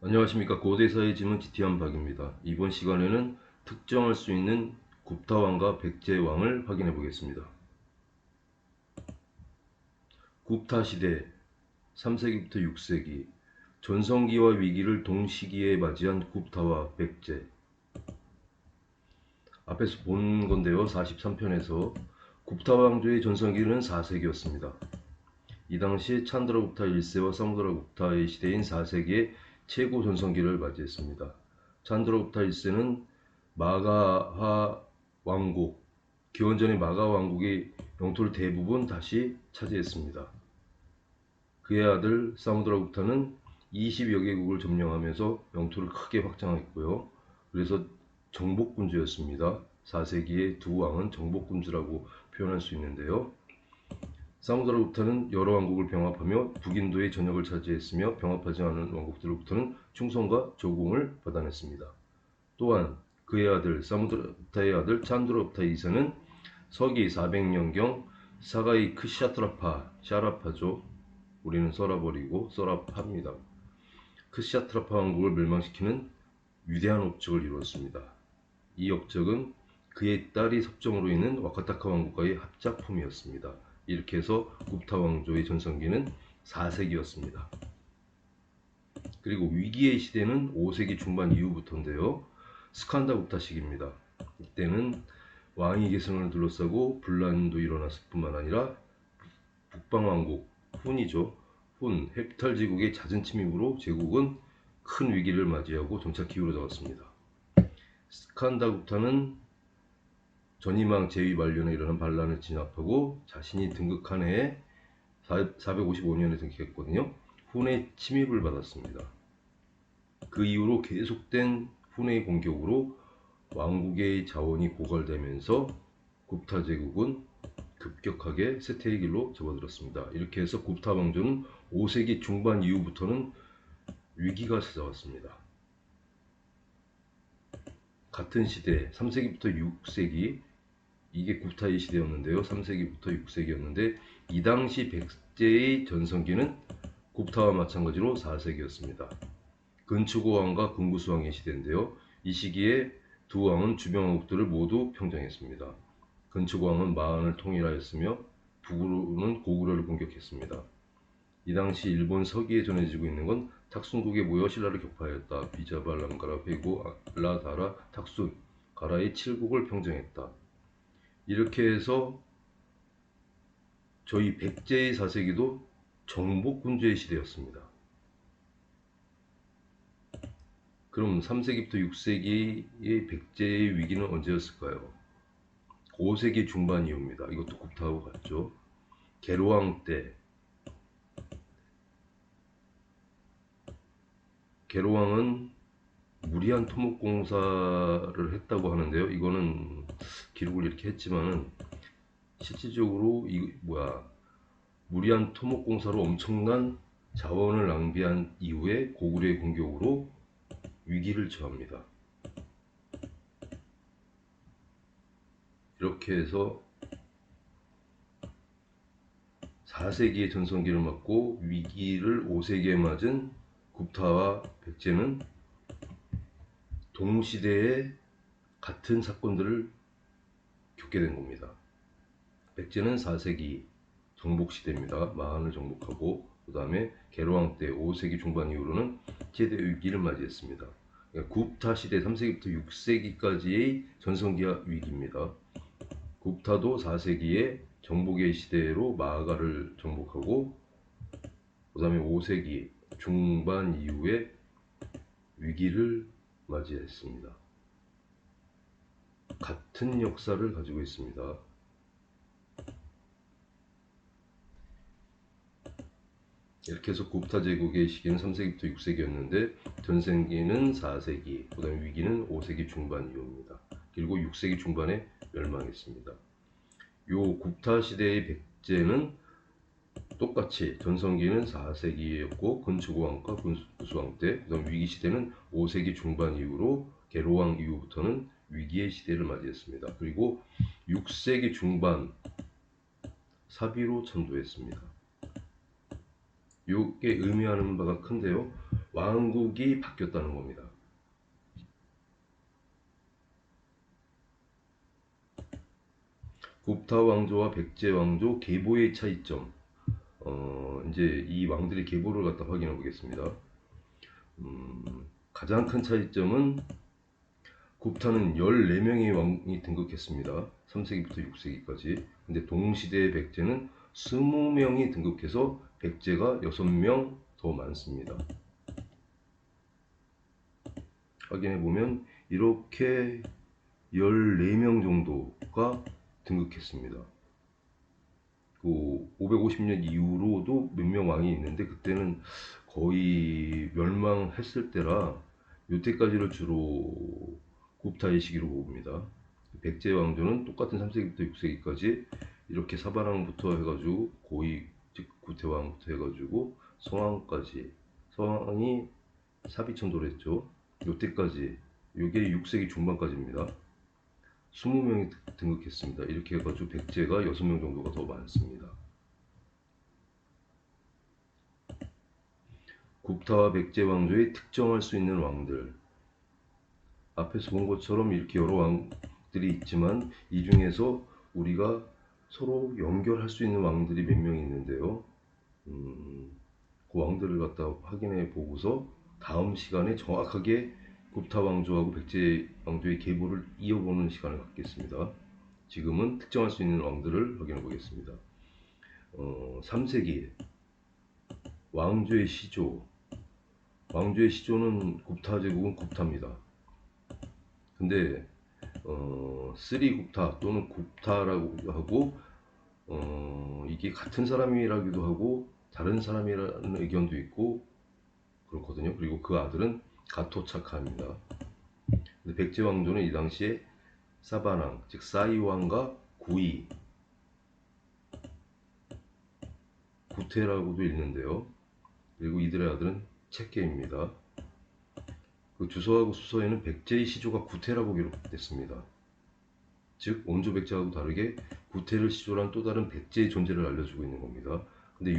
안녕하십니까. 고대사의 지문 지티한 박입니다. 이번 시간에는 특정할 수 있는 굽타왕과 백제왕을 확인해 보겠습니다. 굽타시대 3세기부터 6세기 전성기와 위기를 동시기에 맞이한 굽타와 백제. 앞에서 본 건데요. 43편에서 굽타 왕조의 전성기는 4세기였습니다. 이 당시 찬드라굽타 1세와 사무드라굽타의 시대인 4세기의 최고 전성기를 맞이했습니다. 찬드라굽타 1세는 마가하 왕국, 기원전의 마가 왕국의 영토를 대부분 다시 차지했습니다. 그의 아들 사무드라굽타는 20여 개국을 점령하면서 영토를 크게 확장했고요. 그래서 정복군주였습니다. 4세기의 두 왕은 정복군주라고 표현할 수 있는데요. 사무드라굽타는 여러 왕국을 병합하며 북인도의 전역을 차지했으며 병합하지 않은 왕국들로부터는 충성과 조공을 받아냈습니다. 또한 그의 아들 사무드라굽타의 아들 찬드라굽타 2세는 서기 400년경 사가이 크샤트라파, 샤라파죠. 우리는 써라버리고 써라파입니다. 크샤트라파 왕국을 멸망시키는 위대한 업적을 이루었습니다. 이 업적은 그의 딸이 섭정으로 있는 와카타카 왕국과의 합작품이었습니다. 이렇게 해서 굽타 왕조의 전성기는 4세기였습니다. 그리고 위기의 시대는 5세기 중반 이후부터인데요. 스칸다 굽타 시기입니다. 이때는 왕위 계승을 둘러싸고 분란도 일어났을 뿐만 아니라 북방왕국 훈이죠. 훈 헵탈 제국의 잦은 침입으로 제국은 큰 위기를 맞이하고 점차 기울어졌습니다. 스칸다 굽타는 전임왕 제위 만료에 일어난 반란을 진압하고 자신이 등극한 해에 455년에 등극했거든요. 훈의 침입을 받았습니다. 그 이후로 계속된 훈의 공격으로 왕국의 자원이 고갈되면서 굽타 제국은 급격하게 쇠퇴의 길로 접어들었습니다. 이렇게 해서 굽타 왕조는 5세기 중반 이후부터는 위기가 찾아왔습니다. 같은 시대 3세기부터 6세기 이게 굽타의 시대였는데요. 3세기부터 6세기였는데 이 당시 백제의 전성기는 굽타와 마찬가지로 4세기였습니다. 근추고 왕과 금구수 왕의 시대인데요. 이 시기에 두 왕은 주변 왕국들을 모두 평정했습니다. 근추고 왕은 마한을 통일하였으며 북으로는 고구려를 공격했습니다. 이 당시 일본 서기에 전해지고 있는 건 탁순국에 모여 신라를 격파하였다. 비자발람가라 회고 알라다라 탁순 가라의 7국을 평정했다. 이렇게 해서 저희 백제의 4세기도 정복군주의 시대였습니다. 그럼 3세기부터 6세기의 백제의 위기는 언제였을까요? 5세기 중반 이후입니다. 이것도 굽타하고 같죠. 계로왕 때 계로왕은 무리한 토목공사를 했다고 하는데요. 이거는 기록을 이렇게 했지만은 실질적으로 무리한 토목공사로 엄청난 자원을 낭비한 이후에 고구려의 공격으로 위기를 처합니다. 이렇게 해서 4세기의 전성기를 맞고 위기를 5세기에 맞은 굽타와 백제는 동시대에 같은 사건들을 겪게 된 겁니다. 백제는 4세기 정복시대입니다. 마한을 정복하고 그 다음에 계로왕 때 5세기 중반 이후로는 제대 위기를 맞이했습니다. 그러니까 굽타 시대 3세기부터 6세기까지의 전성기와 위기입니다. 굽타도 4세기에 정복의 시대로 마가를 정복하고 그 다음에 5세기 중반 이후에 위기를 맞이했습니다. 같은 역사를 가지고 있습니다. 이렇게 해서 굽타 제국의 시기는 3세기부터 6세기였는데 전생기는 4세기, 그 다음에 위기는 5세기 중반 이후입니다. 그리고 6세기 중반에 멸망했습니다. 요 굽타 시대의 백제는 똑같이 전성기는 4세기였고 근추고왕과 근수왕 때, 그 다음 위기 시대는 5세기 중반 이후로 계로왕 이후부터는 위기의 시대를 맞이했습니다. 그리고 6세기 중반 사비로 천도했습니다. 이게 의미하는 바가 큰데요. 왕국이 바뀌었다는 겁니다. 굽타 왕조와 백제 왕조 계보의 차이점. 이제 이 왕들의 계보를 갖다 확인해 보겠습니다. 가장 큰 차이점은 굽타는 14명의 왕이 등극했습니다. 3세기부터 6세기까지. 근데 동시대의 백제는 20명이 등극해서 백제가 6명 더 많습니다. 확인해 보면 이렇게 14명 정도가 등극했습니다. 그 550년 이후로도 몇 명 왕이 있는데 그때는 거의 멸망했을 때라 요때까지를 주로 굽타의 시기로 봅니다. 백제 왕조는 똑같은 3세기부터 6세기까지 이렇게 사바랑부터 해가지고 고위 즉 구태왕부터 해가지고 성왕까지, 성왕이 사비천도를 했죠. 요때까지, 요게 6세기 중반까지입니다. 20명이 등극했습니다. 이렇게 해가지고 백제가 6명 정도가 더 많습니다. 굽타와 백제 왕조의 특정할 수 있는 왕들. 앞에서 본 것처럼 이렇게 여러 왕들이 있지만 이 중에서 우리가 서로 연결할 수 있는 왕들이 몇 명 있는데요. 그 왕들을 갖다 확인해 보고서 다음 시간에 정확하게 굽타 왕조하고 백제 왕조의 계보를 이어보는 시간을 갖겠습니다. 지금은 특정할 수 있는 왕들을 확인해 보겠습니다. 3세기 왕조의 시조. 왕조의 시조는 굽타 제국은 굽타입니다. 근데 쓰리 굽타 또는 굽타라고 하고 이게 같은 사람이라기도 하고 다른 사람이라는 의견도 있고 그렇거든요. 그리고 그 아들은 가토차카입니다. 근데 백제 왕조는 이 당시에 사바낭 즉 사이왕과 구이 구테라고도 읽는데요. 그리고 이들의 아들은 체케입니다. 그 주서하고 수서에는 백제의 시조가 구테라고 기록됐습니다. 즉 원조 백제하고 다르게 구테를 시조란 또 다른 백제의 존재를 알려주고 있는 겁니다. 근데 이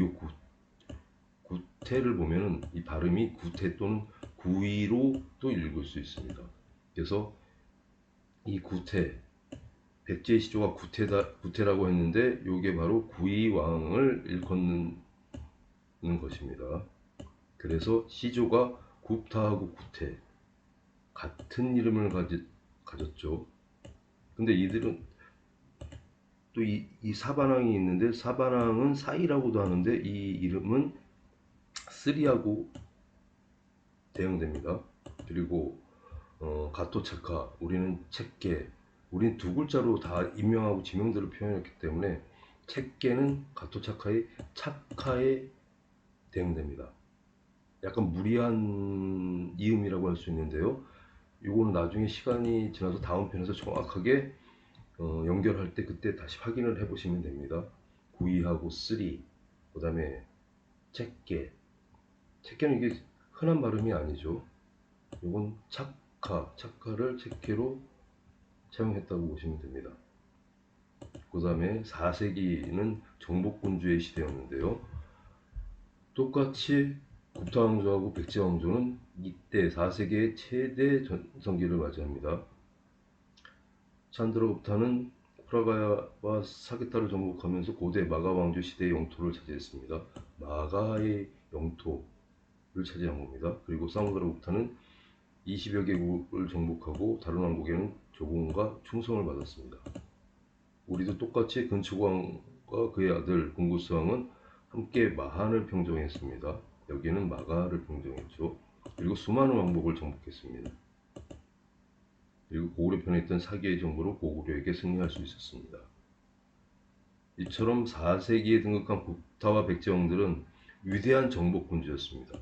구테를 보면은 이 발음이 구테 또는 구이로 또 읽을 수 있습니다. 그래서 이 구테, 백제의 시조가 구테라고 했는데 이게 바로 구이 왕을 일컫는 것입니다. 그래서 시조가 굽타하고 구테 같은 이름을 가졌죠. 근데 이들은 또 이 사바낭이 있는데 사바낭은 사이라고도 하는데 이 이름은 쓰리하고 대응됩니다. 그리고 가토차카 우리는 책계 우리는 두 글자로 다 인명하고 지명들을 표현했기 때문에 책계는 가토차카의 차카에 대응됩니다. 약간 무리한 이음이라고 할 수 있는데요. 이거는 나중에 시간이 지나서 다음 편에서 정확하게 연결할 때 그때 다시 확인을 해 보시면 됩니다. 구이하고 쓰리 그 다음에 책계 책계는 이게 흔한 발음이 아니죠. 이건 차카를 책계로 사용했다고 보시면 됩니다. 그 다음에 4세기는 정복군주의 시대였는데요. 똑같이 굽타 왕조하고 백제 왕조는 이때 4세기의 최대 전성기를 맞이합니다. 찬드라 굽타는 프라가와 사게타를 정복하면서 고대 마가 왕조 시대의 영토를 차지했습니다. 마가의 영토를 차지한 겁니다. 그리고 사무드라 굽타는 20여 개국을 정복하고 다른 왕국에는 조공과 충성을 받았습니다. 우리도 똑같이 근치고왕과 그의 아들 공구스왕은 함께 마한을 평정했습니다. 여기는 마가를 평정했죠. 그리고 수많은 왕국을 정복했습니다. 그리고 고구려 편에 있던 사기의 정보로 고구려에게 승리할 수 있었습니다. 이처럼 4세기에 등극한 굽타와 백제 왕들은 위대한 정복군주였습니다.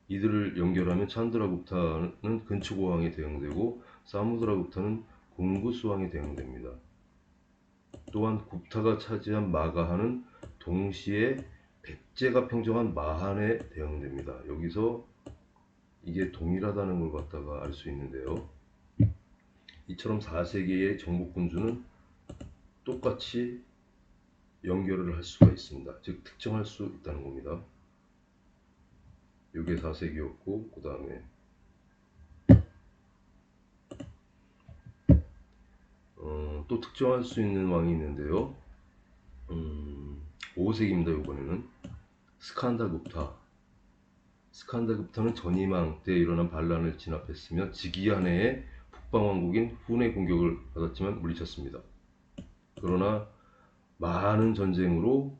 이들을 연결하면 찬드라 굽타는 근치고 왕에 대응되고 사무드라 굽타는 공구스 왕에 대응됩니다. 또한 굽타가 차지한 마가한은 동시에 백제가 평정한 마한에 대응됩니다. 여기서 이게 동일하다는 걸 갖다가 알 수 있는데요. 이처럼 4세기의 정복군주는 똑같이 연결을 할 수가 있습니다. 즉 특정할 수 있다는 겁니다. 이게 4세기였고 그 다음에 또 특정할 수 있는 왕이 있는데요. 5세기입니다. 이번에는 스칸다굽타. 스칸다굽타는 전이망 때 일어난 반란을 진압했으며 즉위한 해에 북방왕국인 훈의 공격을 받았지만 물리쳤습니다. 그러나 많은 전쟁으로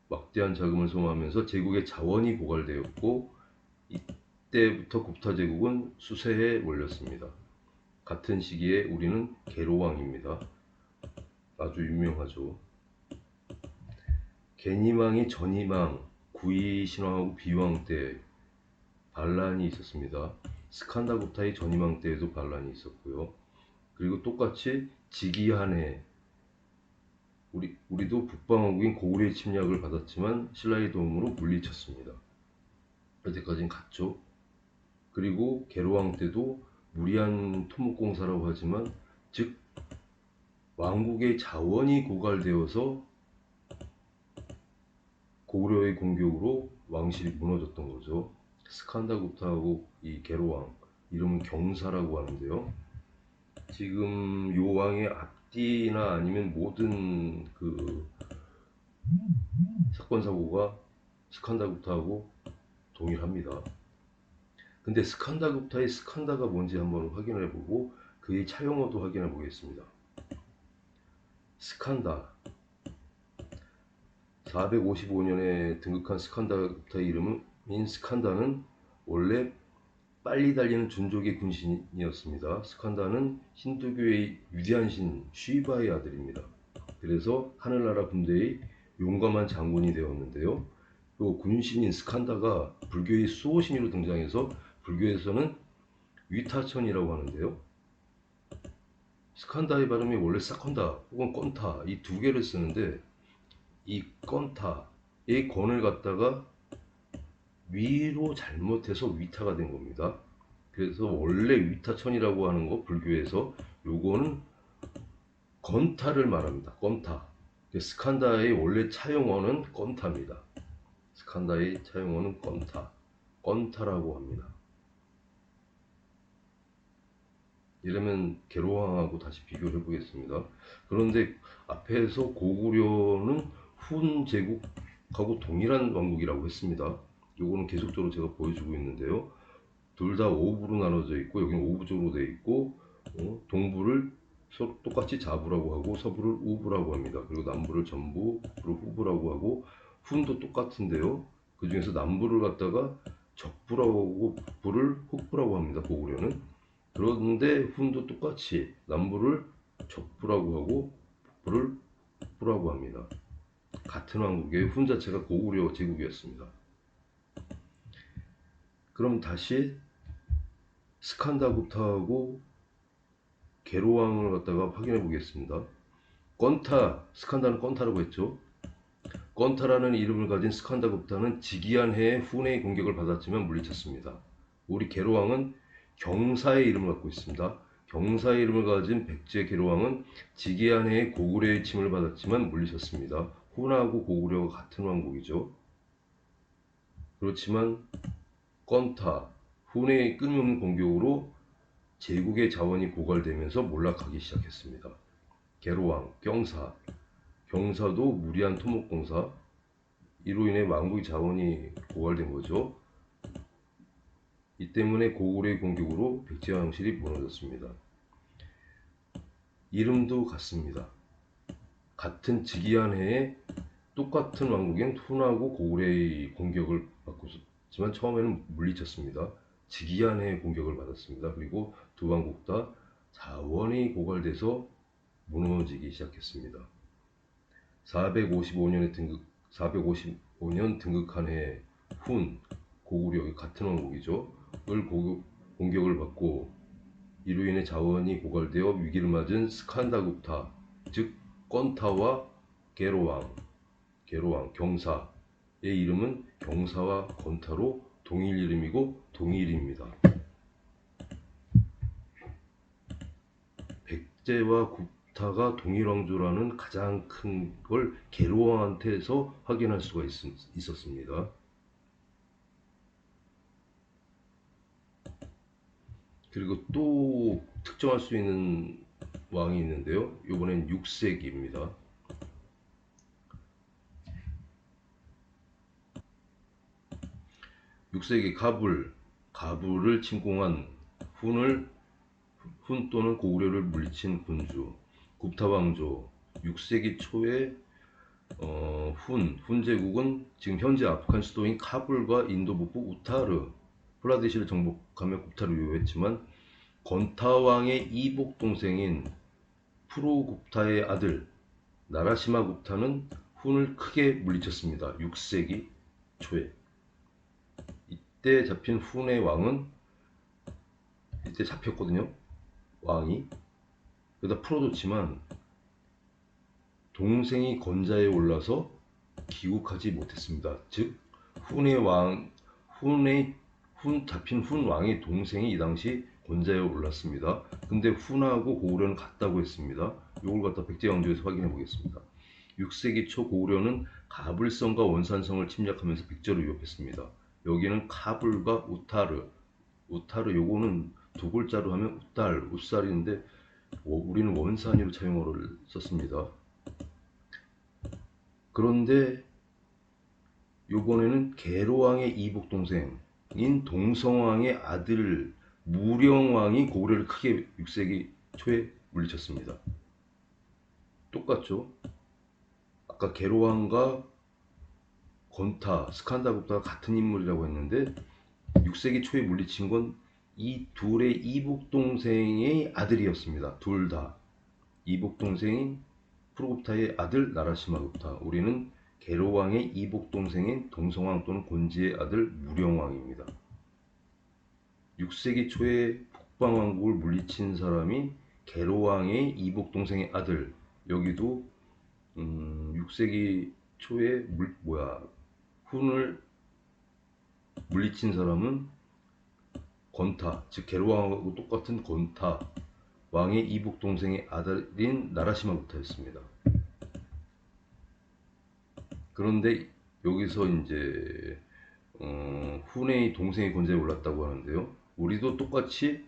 막대한 자금을 소모하면서 제국의 자원이 고갈되었고 이때부터 굽타 제국은 수세에 몰렸습니다. 같은 시기에 우리는 게로왕입니다. 아주 유명하죠. 게니망이 전이망, 구이신왕하고 비왕 때 반란이 있었습니다. 스칸다굽타의 전이망 때에도 반란이 있었고요. 그리고 똑같이 즉위한 해 우리도 북방왕국인 고구려의 침략을 받았지만 신라의 도움으로 물리쳤습니다. 여태까지는 갔죠. 그리고 게로왕 때도 무리한 토목공사라고 하지만 즉 왕국의 자원이 고갈되어서 고구려의 공격으로 왕실이 무너졌던 거죠. 스칸다굽타하고 이 게로왕 이름은 경사라고 하는데요. 지금 요 왕의 앞뒤나 아니면 모든 그 사건 사고가 스칸다굽타하고 동일합니다. 근데 스칸다굽타의 스칸다가 뭔지 한번 확인해 보고 그의 차용어도 확인해 보겠습니다. 스칸다 455년에 등극한 스칸다굽타의 이름인 스칸다는 원래 빨리 달리는 준족의 군신이었습니다. 스칸다는 힌두교의 위대한 신 쉬바의 아들입니다. 그래서 하늘나라 군대의 용감한 장군이 되었는데요. 또 군신인 스칸다가 불교의 수호신으로 등장해서 불교에서는 위타천이라고 하는데요. 스칸다의 발음이 원래 사컨다 혹은 건타 이 두 개를 쓰는데 이 건타의 건을 갖다가 위로 잘못해서 위타가 된 겁니다. 그래서 원래 위타천이라고 하는 거 불교에서 요거는 건타를 말합니다. 건타. 스칸다의 원래 차용어는 건타입니다. 스칸다의 차용어는 건타. 건타라고 합니다. 이러면 게로왕하고 다시 비교를 해보겠습니다. 그런데 앞에서 고구려는 훈 제국하고 동일한 왕국이라고 했습니다. 요거는 계속적으로 제가 보여주고 있는데요. 둘 다 오부로 나눠져 있고 여기는 오부적으로 되어 있고 동부를 서로 똑같이 자부라고 하고 서부를 우부라고 합니다. 그리고 남부를 전부, 북부를 후부라고 하고 훈도 똑같은데요. 그 중에서 남부를 갖다가 적부라고 하고 북부를 흑부라고 합니다. 고구려는. 그런데 훈도 똑같이 남부를 적부라고 하고 북부를 북부라고 합니다. 같은 왕국의 훈 자체가 고구려 제국이었습니다. 그럼 다시 스칸다굽타하고 게로왕을 갖다가 확인해 보겠습니다. 건타, 스칸다는 건타라고 했죠. 건타라는 이름을 가진 스칸다굽타는 즉위한 해에 훈의 공격을 받았지만 물리쳤습니다. 우리 게로왕은 경사의 이름을 갖고 있습니다. 경사의 이름을 가진 백제 게로왕은 즉위한 해에 고구려의 침을 받았지만 물리쳤습니다. 훈하고 고구려가 같은 왕국이죠. 그렇지만 건타, 훈의 끊임없는 공격으로 제국의 자원이 고갈되면서 몰락하기 시작했습니다. 게로왕, 경사도 무리한 토목공사, 이로 인해 왕국의 자원이 고갈된 거죠. 이 때문에 고구려의 공격으로 백제 왕실이 무너졌습니다. 이름도 같습니다. 같은 즉위한 해에 똑같은 왕국인 훈하고 고구려의 공격을 받고 있지만 처음에는 물리쳤습니다. 즉위한 해에 공격을 받았습니다. 그리고 두 왕국 다 자원이 고갈돼서 무너지기 시작했습니다. 455년 등극한 해 훈, 고구려 같은 왕국이죠. 공격을 받고 이로 인해 자원이 고갈되어 위기를 맞은 스칸다굽타, 즉 건타와 게로왕, 경사의 이름은 경사와 건타로 동일 이름이고 동일입니다. 백제와 굽타가 동일왕조라는 가장 큰 걸 게로왕한테서 확인할 수가 있었습니다. 그리고 또 특정할 수 있는 왕이 있는데요. 이번엔 6세기입니다. 6세기 가불을 침공한 훈 또는 고구려를 물리친 군주 굽타 왕조. 6세기 초에 훈 제국은 지금 현재 아프간 수도인 카불과 인도 북부 우타르 플라데시를 정복하며 굽타를 유효했지만 건타 왕의 이복 동생인 프로 굽타의 아들 나라시마 굽타는 훈을 크게 물리쳤습니다. 6세기 초에. 이때 잡힌 훈의 왕은 이때 잡혔거든요. 왕이. 그러다 풀어줬지만 동생이 건자에 올라서 귀국하지 못했습니다. 즉 잡힌 훈 왕의 동생이 이 당시 건자에 올랐습니다. 근데 훈하고 고구려는 같다고 했습니다. 이걸 갖다 백제왕조에서 확인해 보겠습니다. 6세기 초 고구려는 가불성과 원산성을 침략하면서 백제를 위협했습니다. 여기는 카불과 우타르 요거는 두 글자로 하면 우살인데 우리는 원산이로 차용어를 썼습니다. 그런데 요번에는 계로왕의 이복 동생인 동성왕의 아들 무령왕이 고구려를 크게 6세기 초에 물리쳤습니다. 똑같죠? 아까 계로왕과 건타, 스칸다국타가 같은 인물이라고 했는데 6세기 초에 물리친 건 이 둘의 이복 동생의 아들이었습니다. 둘 다. 이복 동생인 프로굽타의 아들 나라시마굽타. 우리는 계로왕의 이복 동생인 동성왕 또는 곤지의 아들 무령왕입니다. 6세기 초에 북방왕국을 물리친 사람이 계로왕의 이복 동생의 아들. 여기도 6세기 초에 훈을 물리친 사람은 건타, 즉 계로왕하고 똑같은 건타 왕의 이복 동생의 아들인 나라시마부터였습니다. 그런데 여기서 이제 훈의 동생이 건자에 올랐다고 하는데요. 우리도 똑같이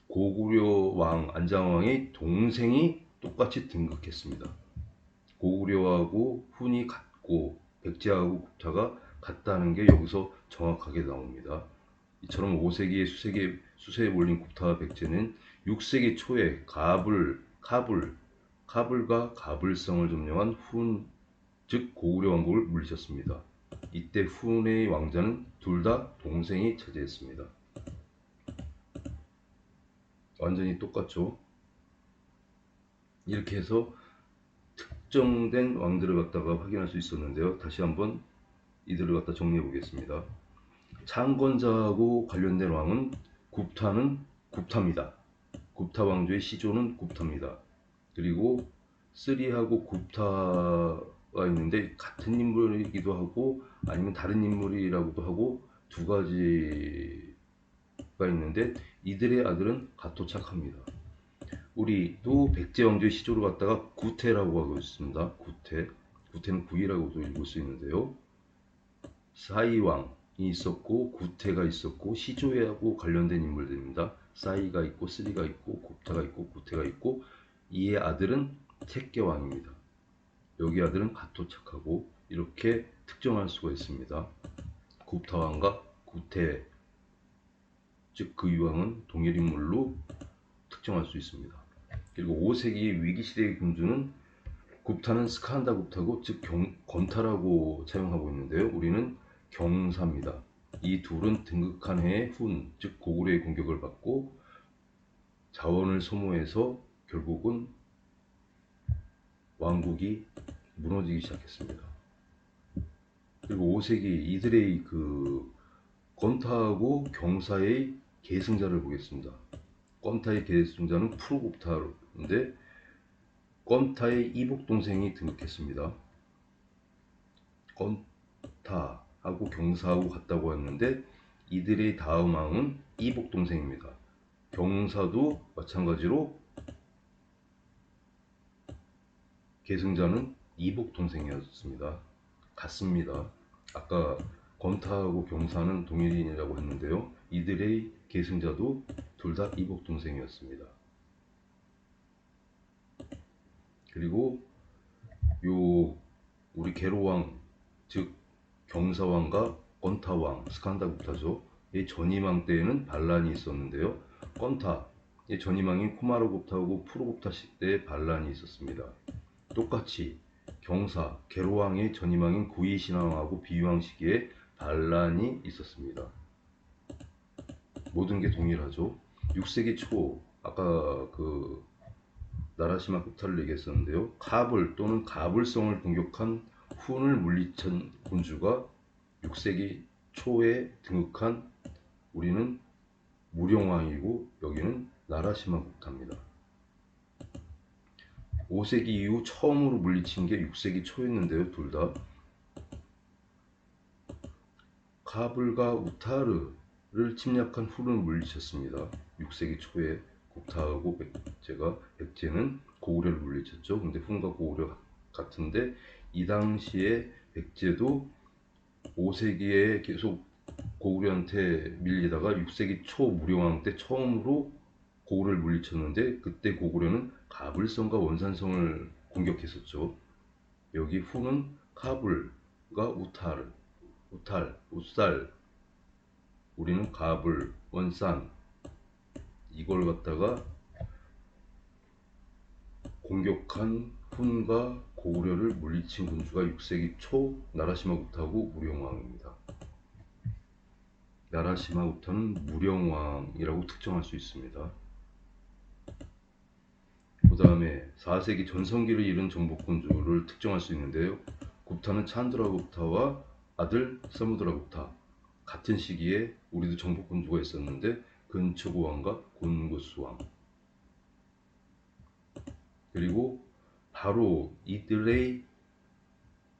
고구려 왕 안장왕의 동생이 똑같이 등극했습니다. 고구려하고 훈이 같고 백제하고 굽타가 같다는 게 여기서 정확하게 나옵니다. 이처럼 5세기에 수세에 몰린 굽타와 백제는 6세기 초에 카불과 가불성을 점령한 훈, 즉 고구려 왕국을 물리쳤습니다. 이때 훈의 왕자는 둘 다 동생이 차지했습니다. 완전히 똑같죠? 이렇게 해서 특정된 왕들을 갖다가 확인할 수 있었는데요. 다시 한번 이들을 갖다 정리해 보겠습니다. 창건자하고 관련된 왕은 굽타입니다. 굽타 왕조의 시조는 굽타입니다. 그리고 쓰리하고 굽타가 있는데 같은 인물이기도 하고 아니면 다른 인물이라고도 하고 두 가지가 있는데 이들의 아들은 가토착합니다. 우리도 백제 왕조의 시조를 갖다가 구태라고 하고 있습니다. 구태는 구이라고도 읽을 수 있는데요. 사이왕이 있었고 구태가 있었고 시조하고 관련된 인물들입니다. 사이가 있고 쓰리가 있고 굽타가 있고 구태가 있고 이의 아들은 택계왕입니다. 여기 아들은 가토착하고 이렇게 특정할 수가 있습니다. 굽타왕과 구태 즉 그 이왕은 동일 인물로 특정할 수 있습니다. 그리고 5세기 위기시대의 군주는 굽타는 스칸다 굽타고 즉 건타라고 차용하고 있는데요. 우리는 경사입니다. 이 둘은 등극한 해에 훈, 즉 고구려의 공격을 받고 자원을 소모해서 결국은 왕국이 무너지기 시작했습니다. 그리고 5세기 이들의 그 건타하고 경사의 계승자를 보겠습니다. 건타의 계승자는 프로굽타인데 건타의 이복 동생이 등극했습니다. 건타하고 경사하고 같다고 했는데 이들의 다음 왕은 이복 동생입니다. 경사도 마찬가지로 계승자는 이복 동생이었습니다. 같습니다. 아까 건타하고 경사는 동일인이라고 했는데요. 이들의 계승자도 둘 다 이복 동생이었습니다. 그리고 요 우리 계로왕, 즉 경사왕과 건타왕, 스칸다구프타죠. 이 전임왕 때에는 반란이 있었는데요. 건타, 이 전임왕인 쿠마라구프타하고 푸르구프타 시대에 반란이 있었습니다. 똑같이 경사, 계로왕의 전임왕인 구이신왕하고 비유왕 시기에 반란이 있었습니다. 모든 게 동일하죠. 6세기 초, 아까 그 나라시마 구타를 얘기했었는데요. 카불 또는 가불성을 공격한 훈을 물리친 군주가 6세기 초에 등극한 우리는 무령왕이고 여기는 나라시마 구타입니다. 5세기 이후 처음으로 물리친 게 6세기 초였는데요. 둘 다 카불과 우타르를 침략한 후를 물리쳤습니다. 6세기 초에 구타하고 백제는 고구려를 물리쳤죠. 근데 훈과 고구려 같은데 이 당시에 백제도 5세기에 계속 고구려한테 밀리다가 6세기 초 무령왕 때 처음으로 고구려를 물리쳤는데 그때 고구려는 가불성과 원산성을 공격했었죠. 여기 후는 카불과 우살, 우리는 가불, 원산 이걸 갖다가 공격한 훈과 고구려를 물리친 군주가 6세기 초 나라시마 구타하고 무령왕입니다. 나라시마 구타는 무령왕이라고 특정할 수 있습니다. 그 다음에 4세기 전성기를 이룬 정복군주를 특정할 수 있는데요. 굽타는 찬드라굽타와 아들 사무드라굽타, 같은 시기에 우리도 정복군주가 있었는데 근처고왕과 곤구스왕, 그리고 바로 이들의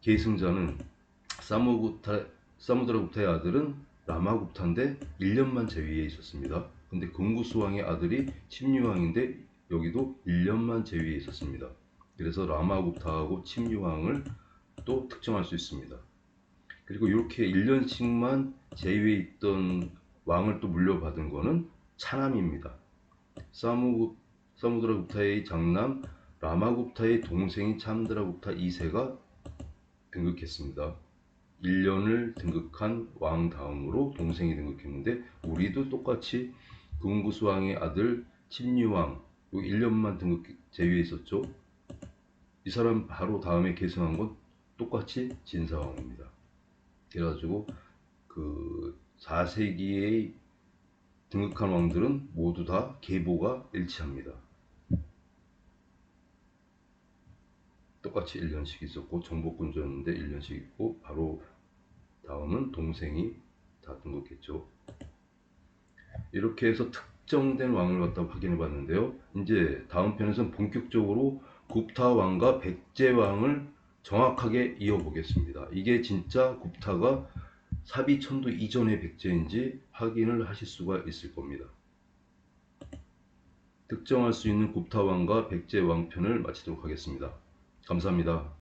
계승자는 사무드라굽타의 아들은 라마굽타인데 1년만 제위에 있었습니다. 근데 근구스왕의 아들이 침류왕인데 여기도 1년만 제위에 있었습니다. 그래서 라마굽타하고 침류왕을 또 특정할 수 있습니다. 그리고 이렇게 1년씩만 제위에 있던 왕을 또 물려받은 거는 차남입니다. 사무드라굽타의 장남 라마굽타의 동생인 참드라굽타 2세가 등극했습니다. 1년을 등극한 왕 다음으로 동생이 등극했는데 우리도 똑같이 근구스왕의 아들 침류왕 1년만 등극 제위에 있었죠. 이 사람 바로 다음에 계승한 건 똑같이 진사왕입니다. 그래가지고 그 4세기의 등극한 왕들은 모두 다 계보가 일치합니다. 똑같이 1년씩 있었고 정복군주였는데 1년씩 있고 바로 다음은 동생이 다 등극했죠. 이렇게 해서 특정된 왕을 갖다 확인해 봤는데요. 이제 다음 편에서는 본격적으로 굽타 왕과 백제 왕을 정확하게 이어보겠습니다. 이게 진짜 굽타가 사비천도 이전의 백제인지 확인을 하실 수가 있을 겁니다. 특정할 수 있는 굽타 왕과 백제 왕편을 마치도록 하겠습니다. 감사합니다.